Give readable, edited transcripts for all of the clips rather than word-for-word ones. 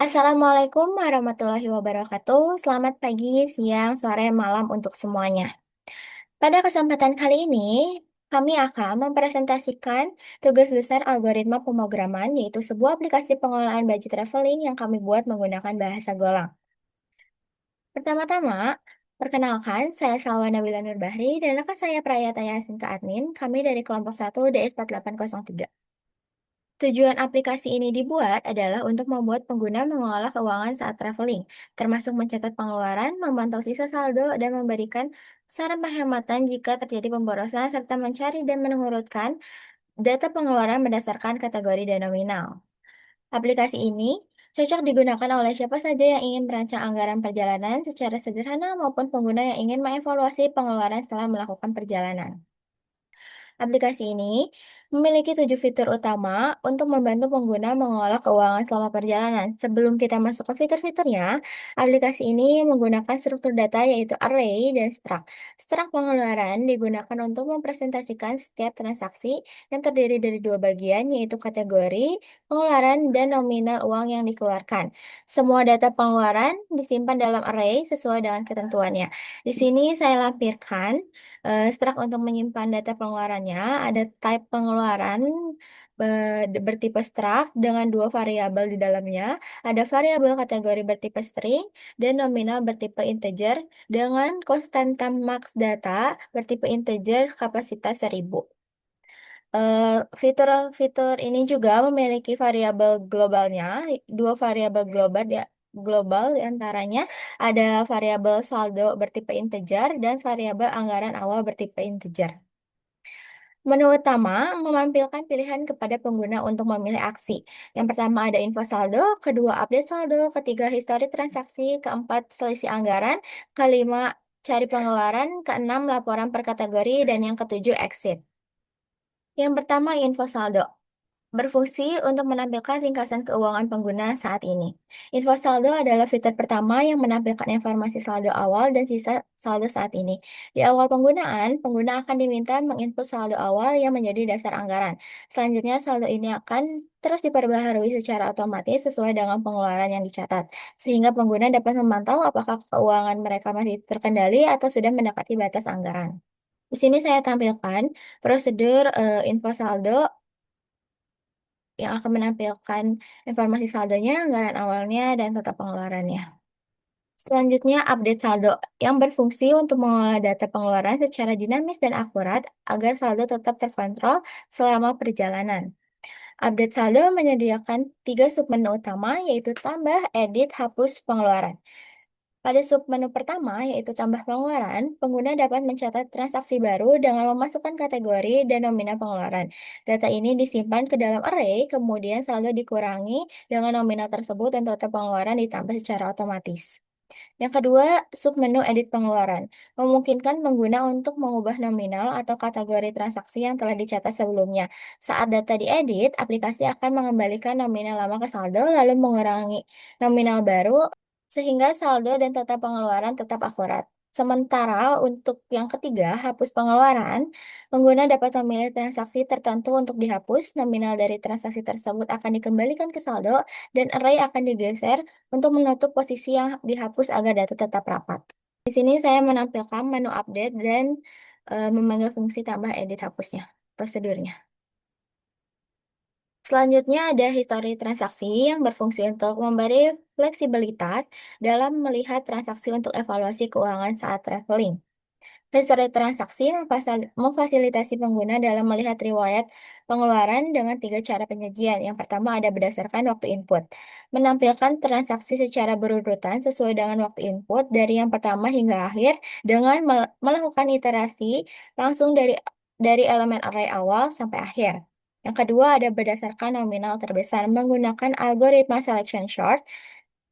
Assalamualaikum warahmatullahi wabarakatuh. Selamat pagi, siang, sore, malam untuk semuanya. Pada kesempatan kali ini, kami akan mempresentasikan tugas besar algoritma pemrograman, yaitu sebuah aplikasi pengelolaan budget traveling yang kami buat menggunakan bahasa Golang. Pertama-tama, perkenalkan, saya Salwa Nabila Nurbahri dan rekan saya Prayata Yasin ke admin, kami dari kelompok 1 DS4803. Tujuan aplikasi ini dibuat adalah untuk membuat pengguna mengelola keuangan saat traveling, termasuk mencatat pengeluaran, memantau sisa saldo, dan memberikan saran penghematan jika terjadi pemborosan, serta mencari dan mengurutkan data pengeluaran berdasarkan kategori dan nominal. Aplikasi ini cocok digunakan oleh siapa saja yang ingin merancang anggaran perjalanan secara sederhana maupun pengguna yang ingin mengevaluasi pengeluaran setelah melakukan perjalanan. Aplikasi ini memiliki 7 fitur utama untuk membantu pengguna mengelola keuangan selama perjalanan. Sebelum kita masuk ke fitur-fiturnya, aplikasi ini menggunakan struktur data yaitu array dan struct. Struct pengeluaran digunakan untuk mempresentasikan setiap transaksi yang terdiri dari dua bagian, yaitu kategori, pengeluaran, dan nominal uang yang dikeluarkan. Semua data pengeluaran disimpan dalam array sesuai dengan ketentuannya. Di sini saya lampirkan struct untuk menyimpan data pengeluarannya, ada type pengeluaran bertipe struct dengan dua variabel di dalamnya, ada variabel kategori bertipe string, dan nominal bertipe integer dengan konstanta max data bertipe integer kapasitas 1000. Fitur-fitur ini juga memiliki variabel globalnya, dua variabel global diantaranya ada variabel saldo bertipe integer dan variabel anggaran awal bertipe integer. Menu utama menampilkan pilihan kepada pengguna untuk memilih aksi. Yang pertama ada info saldo, kedua update saldo, ketiga histori transaksi, keempat selisih anggaran, kelima cari pengeluaran, keenam laporan per kategori, dan yang ketujuh exit. Yang pertama info saldo. Berfungsi untuk menampilkan ringkasan keuangan pengguna saat ini. Info saldo adalah fitur pertama yang menampilkan informasi saldo awal dan sisa saldo saat ini. Di awal penggunaan, pengguna akan diminta menginput saldo awal yang menjadi dasar anggaran. Selanjutnya, saldo ini akan terus diperbaharui secara otomatis sesuai dengan pengeluaran yang dicatat, sehingga pengguna dapat memantau apakah keuangan mereka masih terkendali atau sudah mendekati batas anggaran. Di sini saya tampilkan prosedur info saldo yang akan menampilkan informasi saldonya, anggaran awalnya, dan total pengeluarannya. Selanjutnya, update saldo yang berfungsi untuk mengolah data pengeluaran secara dinamis dan akurat agar saldo tetap terkontrol selama perjalanan. Update saldo menyediakan 3 submenu utama, yaitu tambah, edit, hapus, pengeluaran. Pada submenu pertama, yaitu tambah pengeluaran, pengguna dapat mencatat transaksi baru dengan memasukkan kategori dan nominal pengeluaran. Data ini disimpan ke dalam array, kemudian saldo dikurangi dengan nominal tersebut dan total pengeluaran ditambah secara otomatis. Yang kedua, submenu edit pengeluaran, memungkinkan pengguna untuk mengubah nominal atau kategori transaksi yang telah dicatat sebelumnya. Saat data diedit, aplikasi akan mengembalikan nominal lama ke saldo, lalu mengurangi nominal baru, sehingga saldo dan total pengeluaran tetap akurat. Sementara untuk yang ketiga, hapus pengeluaran, pengguna dapat memilih transaksi tertentu untuk dihapus, nominal dari transaksi tersebut akan dikembalikan ke saldo, dan array akan digeser untuk menutup posisi yang dihapus agar data tetap rapat. Di sini saya menampilkan menu update dan memanggil fungsi tambah edit hapusnya, prosedurnya. Selanjutnya ada histori transaksi yang berfungsi untuk memberi fleksibilitas dalam melihat transaksi untuk evaluasi keuangan saat traveling. History transaksi memfasilitasi pengguna dalam melihat riwayat pengeluaran dengan 3 cara penyajian. Yang pertama ada berdasarkan waktu input. Menampilkan transaksi secara berurutan sesuai dengan waktu input dari yang pertama hingga akhir dengan melakukan iterasi langsung dari elemen array awal sampai akhir. Yang kedua ada berdasarkan nominal terbesar menggunakan algoritma selection sort.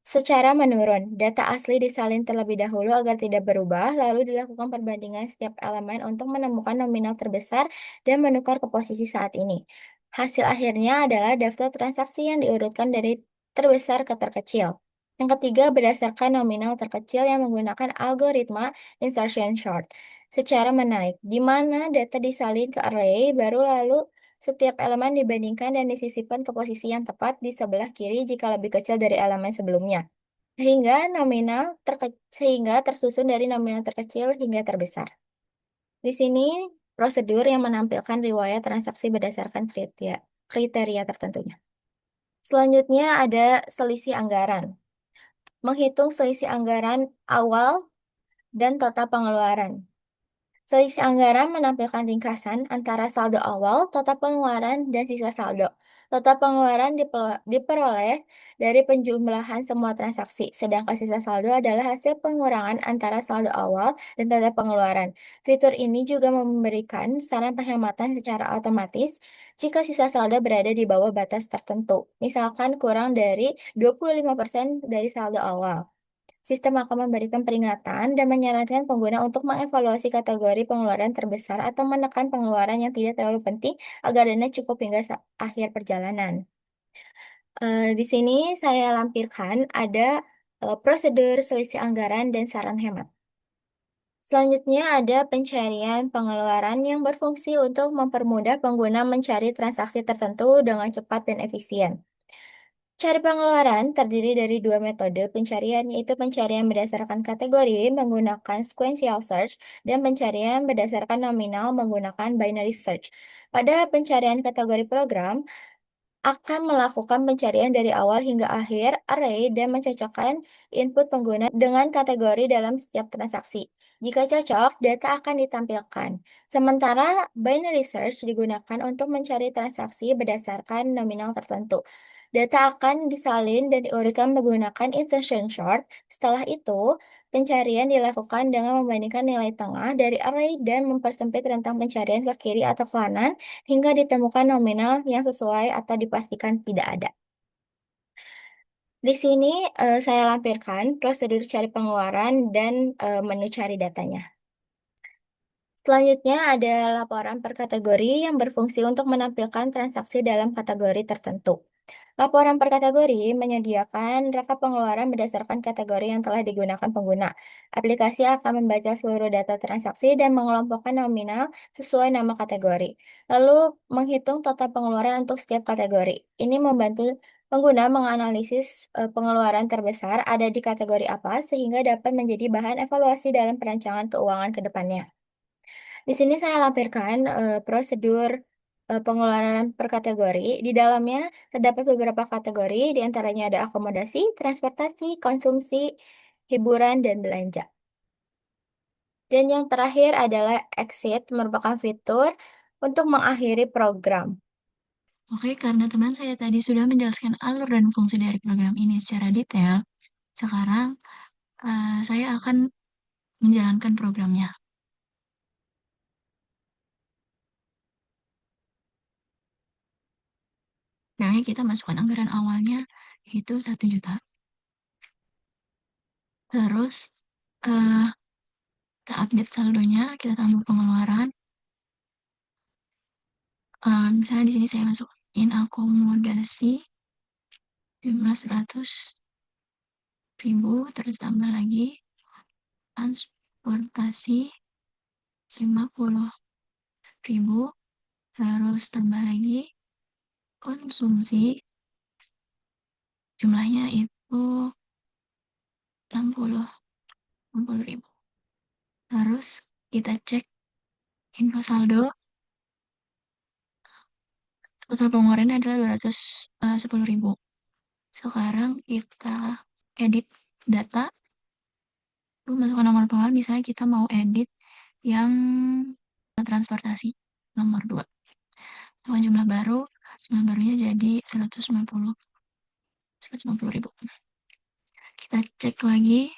Secara menurun, data asli disalin terlebih dahulu agar tidak berubah, lalu dilakukan perbandingan setiap elemen untuk menemukan nominal terbesar dan menukar ke posisi saat ini. Hasil akhirnya adalah daftar transaksi yang diurutkan dari terbesar ke terkecil. Yang ketiga, berdasarkan nominal terkecil yang menggunakan algoritma insertion sort secara menaik, di mana data disalin ke array, baru lalu Setiap elemen dibandingkan dan disisipkan ke posisi yang tepat di sebelah kiri jika lebih kecil dari elemen sebelumnya. Sehingga tersusun dari nominal terkecil hingga terbesar. Di sini prosedur yang menampilkan riwayat transaksi berdasarkan kriteria tertentunya. Selanjutnya ada selisih anggaran. Menghitung selisih anggaran awal dan total pengeluaran. Selisih anggaran menampilkan ringkasan antara saldo awal, total pengeluaran, dan sisa saldo. Total pengeluaran diperoleh dari penjumlahan semua transaksi, sedangkan sisa saldo adalah hasil pengurangan antara saldo awal dan total pengeluaran. Fitur ini juga memberikan saran penghematan secara otomatis jika sisa saldo berada di bawah batas tertentu, misalkan kurang dari 25% dari saldo awal. Sistem akan memberikan peringatan dan menyarankan pengguna untuk mengevaluasi kategori pengeluaran terbesar atau menekan pengeluaran yang tidak terlalu penting agar dana cukup hingga akhir perjalanan. Di sini saya lampirkan ada prosedur selisih anggaran dan saran hemat. Selanjutnya ada pencarian pengeluaran yang berfungsi untuk mempermudah pengguna mencari transaksi tertentu dengan cepat dan efisien. Cari pengeluaran terdiri dari dua metode pencarian, yaitu pencarian berdasarkan kategori menggunakan sequential search dan pencarian berdasarkan nominal menggunakan binary search. Pada pencarian kategori program, akan melakukan pencarian dari awal hingga akhir array dan mencocokkan input pengguna dengan kategori dalam setiap transaksi. Jika cocok, data akan ditampilkan. Sementara binary search digunakan untuk mencari transaksi berdasarkan nominal tertentu. Data akan disalin dan diurutkan menggunakan insertion sort. Setelah itu, pencarian dilakukan dengan membandingkan nilai tengah dari array dan mempersempit rentang pencarian ke kiri atau kanan hingga ditemukan nominal yang sesuai atau dipastikan tidak ada. Di sini saya lampirkan prosedur cari pengeluaran dan menu cari datanya. Selanjutnya ada laporan per kategori yang berfungsi untuk menampilkan transaksi dalam kategori tertentu. Laporan per kategori menyediakan rekap pengeluaran berdasarkan kategori yang telah digunakan pengguna. Aplikasi akan membaca seluruh data transaksi dan mengelompokkan nominal sesuai nama kategori, lalu menghitung total pengeluaran untuk setiap kategori. Ini membantu pengguna menganalisis pengeluaran terbesar ada di kategori apa sehingga dapat menjadi bahan evaluasi dalam perancangan keuangan ke depannya. Di sini saya lampirkan prosedur pengeluaran per kategori. Di dalamnya terdapat beberapa kategori, di antaranya ada akomodasi, transportasi, konsumsi, hiburan, dan belanja. Dan yang terakhir adalah exit, merupakan fitur untuk mengakhiri program. Oke, karena teman saya tadi sudah menjelaskan alur dan fungsi dari program ini secara detail, sekarang saya akan menjalankan programnya. Nah, kita masukkan anggaran awalnya yaitu 1 juta. Terus eh, kita update saldonya, kita tambah pengeluaran. Misalnya di sini saya masukin akomodasi jumlah 100.000, terus tambah lagi transportasi 50.000, terus tambah lagi konsumsi jumlahnya itu 60.000. Terus kita cek info saldo, total pengeluarannya adalah 210.000. Sekarang kita edit data, lalu masukkan nomor pengeluaran, misalnya kita mau edit yang transportasi nomor 2. Dengan jumlah barunya jadi 150.000. Kita cek lagi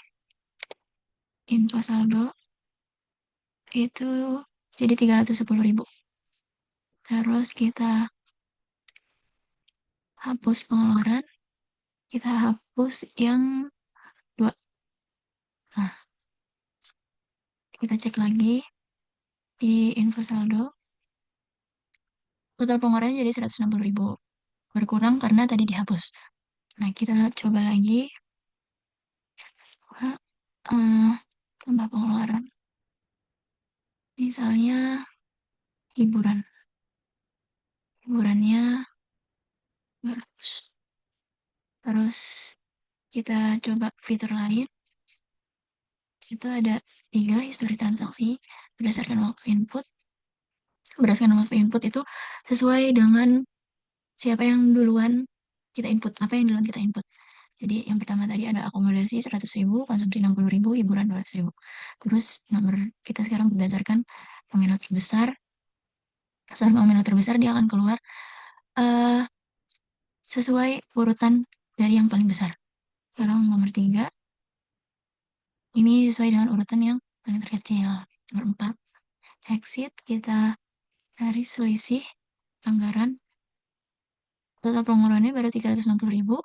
info saldo, itu jadi 310.000. Terus kita hapus pengeluaran, kita hapus yang 2. Nah, kita cek lagi di info saldo, total pengeluarannya jadi 160.000. Berkurang karena tadi dihapus. Nah, kita coba lagi. Tambah pengeluaran. Misalnya hiburan. hiburannya 200. Terus kita coba fitur lain, itu ada 3 histori transaksi berdasarkan waktu input. Berdasarkan waktu input itu sesuai dengan siapa yang duluan kita input, apa yang duluan kita input. Jadi yang pertama tadi ada akomodasi 100.000, konsumsi 60.000, hiburan 200.000. Terus nomor kita sekarang berdasarkan nominal terbesar. Sesuai nominal terbesar dia akan keluar eh sesuai urutan dari yang paling besar. Sekarang nomor 3, ini sesuai dengan urutan yang paling terkecil. Nomor 4, exit kita cari selisih anggaran. Total pengeluarannya baru 360.000,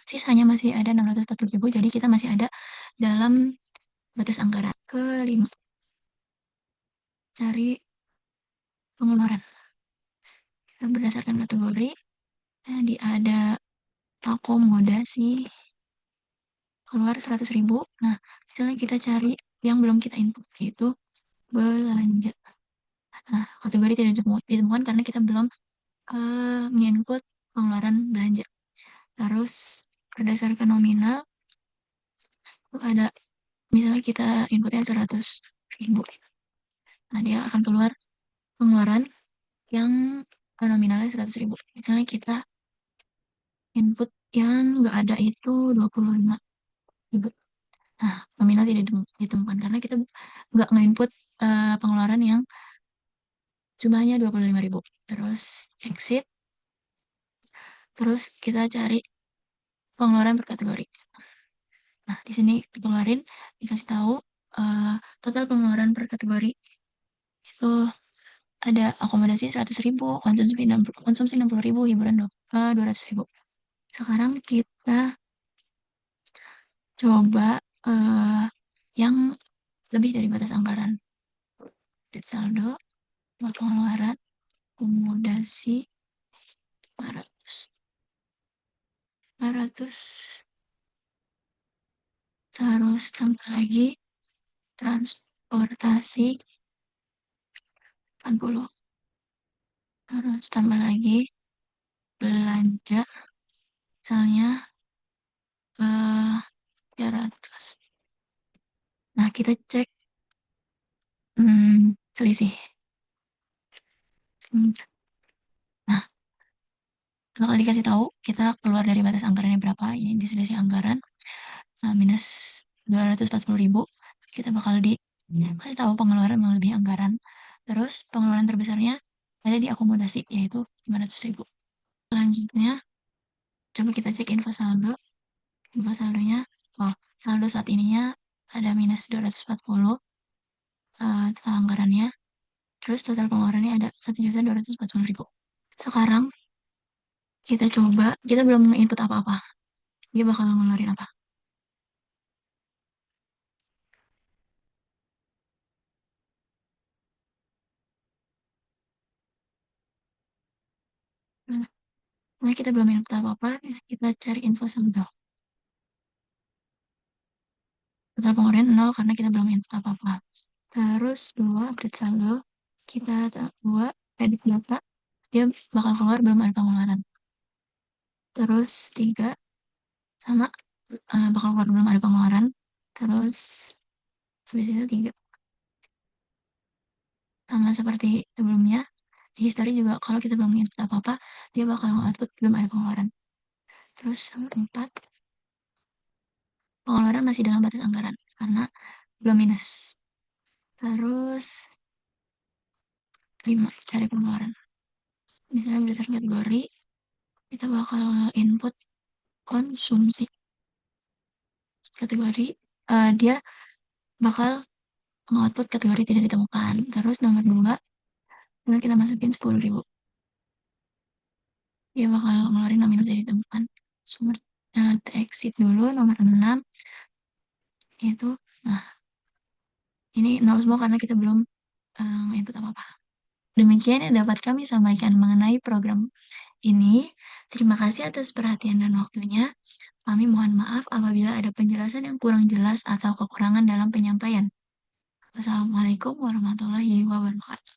sisanya masih ada 640.000, jadi kita masih ada dalam batas anggaran. Kelima, cari pengeluaran. Kita berdasarkan kategori, tadi ada akomodasi, keluar 100.000. Nah, misalnya kita cari yang belum kita input, yaitu belanja. Nah, kategori tidak ditemukan karena kita belum menginput pengeluaran belanja. Terus, berdasarkan nominal, itu ada, misalnya kita inputnya 100.000. Nah, dia akan keluar pengeluaran yang nominalnya 100.000. Misalnya kita input yang nggak ada itu 25.000. Nah, nominal tidak ditemukan karena kita nggak nge-input pengeluaran yang jumlahnya 25.000. Terus exit, terus kita cari pengeluaran per kategori. Nah, di sini dikeluarin, dikasih tahu eh, total pengeluaran per kategori itu ada akomodasi 100.000, konsumsi 60.000, hiburan 200.000. Sekarang kita coba eh, yang lebih dari batas anggaran. Net saldo, pengeluaran, akomodasi 500. 500. Terus tambah lagi transportasi 80. Terus tambah lagi belanja misalnya 300. Nah, kita cek selisih. Hmm, Nah, bakal dikasih tahu kita keluar dari batas anggarannya berapa. Ini di selisih anggaran minus 240.000. Kita bakal dikasih tahu pengeluaran melebihi anggaran. Terus pengeluaran terbesarnya ada di akomodasi, yaitu 500.000. Selanjutnya, coba kita cek info saldo. Info saldonya, oh, saldo saat ininya ada minus 240 total anggarannya. Terus total pengeluarannya ada 1.240.000. Sekarang kita coba, kita belum nge-input apa-apa. Dia bakal ngeluarin apa? Nah, kita belum input apa-apa, kita cari info saldo. Total pengeluaran 0 karena kita belum input apa-apa. Terus 2, update saldo. Kita 2, edit data. Dia bakal keluar belum ada pengeluaran. Terus 3, sama bakal keluar belum ada pengeluaran. Terus habis itu 3, sama seperti sebelumnya. Di history juga kalau kita belum input apa-apa, dia bakal output belum ada pengeluaran. Terus 4, pengeluaran masih dalam batas anggaran karena belum minus. Terus 5, cari pengeluaran. Misalnya berdasarkan kategori, kita bakal input konsumsi. Kategori, dia bakal mengoutput kategori tidak ditemukan. Terus nomor 2, kita masukin 10.000. Dia bakal ngeluarin nominal tidak ditemukan. Sumber exit dulu, nomor 6, itu, nah, ini nol semua karena kita belum input apa-apa. Demikian yang dapat kami sampaikan mengenai program ini. Terima kasih atas perhatian dan waktunya. Kami mohon maaf apabila ada penjelasan yang kurang jelas atau kekurangan dalam penyampaian. Wassalamualaikum warahmatullahi wabarakatuh.